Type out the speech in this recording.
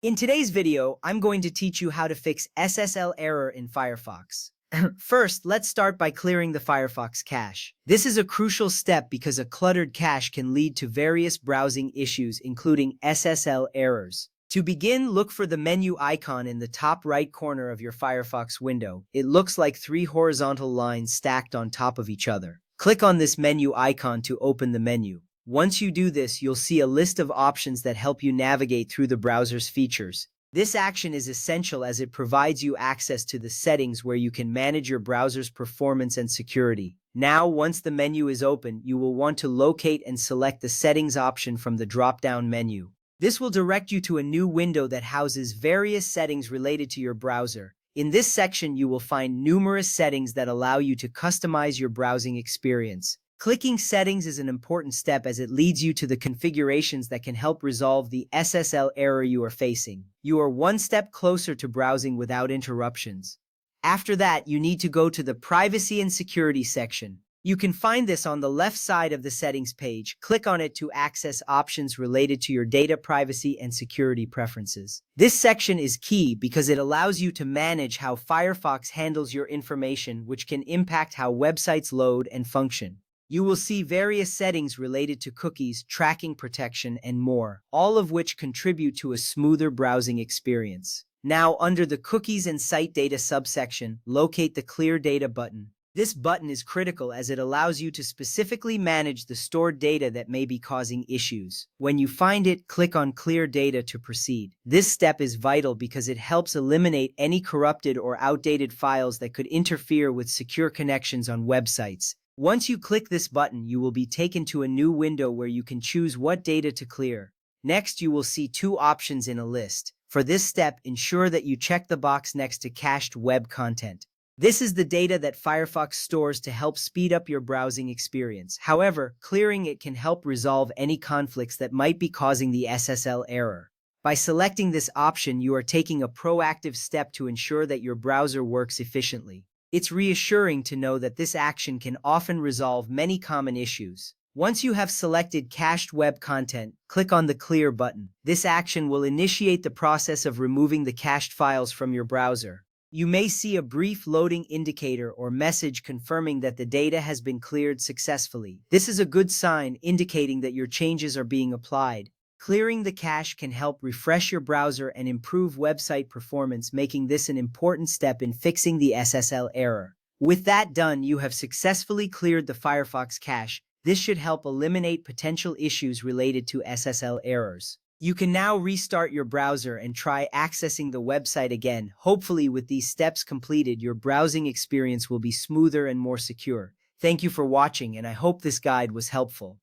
In today's video, I'm going to teach you how to fix SSL error in Firefox. First, let's start by clearing the Firefox cache. This is a crucial step because a cluttered cache can lead to various browsing issues, including SSL errors. To begin, look for the menu icon in the top right corner of your Firefox window. It looks like three horizontal lines stacked on top of each other. Click on this menu icon to open the menu. Once you do this, you'll see a list of options that help you navigate through the browser's features. This action is essential as it provides you access to the settings where you can manage your browser's performance and security. Now, once the menu is open, you will want to locate and select the settings option from the drop-down menu. This will direct you to a new window that houses various settings related to your browser. In this section, you will find numerous settings that allow you to customize your browsing experience. Clicking Settings is an important step as it leads you to the configurations that can help resolve the SSL error you are facing. You are one step closer to browsing without interruptions. After that, you need to go to the Privacy and Security section. You can find this on the left side of the settings page. Click on it to access options related to your data privacy and security preferences. This section is key because it allows you to manage how Firefox handles your information, which can impact how websites load and function. You will see various settings related to cookies, tracking protection, and more, all of which contribute to a smoother browsing experience. Now, under the Cookies and Site Data subsection, locate the Clear Data button. This button is critical as it allows you to specifically manage the stored data that may be causing issues. When you find it, click on Clear Data to proceed. This step is vital because it helps eliminate any corrupted or outdated files that could interfere with secure connections on websites. Once you click this button, you will be taken to a new window where you can choose what data to clear. Next, you will see two options in a list. For this step, ensure that you check the box next to cached web content. This is the data that Firefox stores to help speed up your browsing experience. However, clearing it can help resolve any conflicts that might be causing the SSL error. By selecting this option, you are taking a proactive step to ensure that your browser works efficiently. It's reassuring to know that this action can often resolve many common issues. Once you have selected cached web content, click on the Clear button. This action will initiate the process of removing the cached files from your browser. You may see a brief loading indicator or message confirming that the data has been cleared successfully. This is a good sign indicating that your changes are being applied. Clearing the cache can help refresh your browser and improve website performance, making this an important step in fixing the SSL error. With that done, you have successfully cleared the Firefox cache. This should help eliminate potential issues related to SSL errors. You can now restart your browser and try accessing the website again. Hopefully, with these steps completed, your browsing experience will be smoother and more secure. Thank you for watching, and I hope this guide was helpful.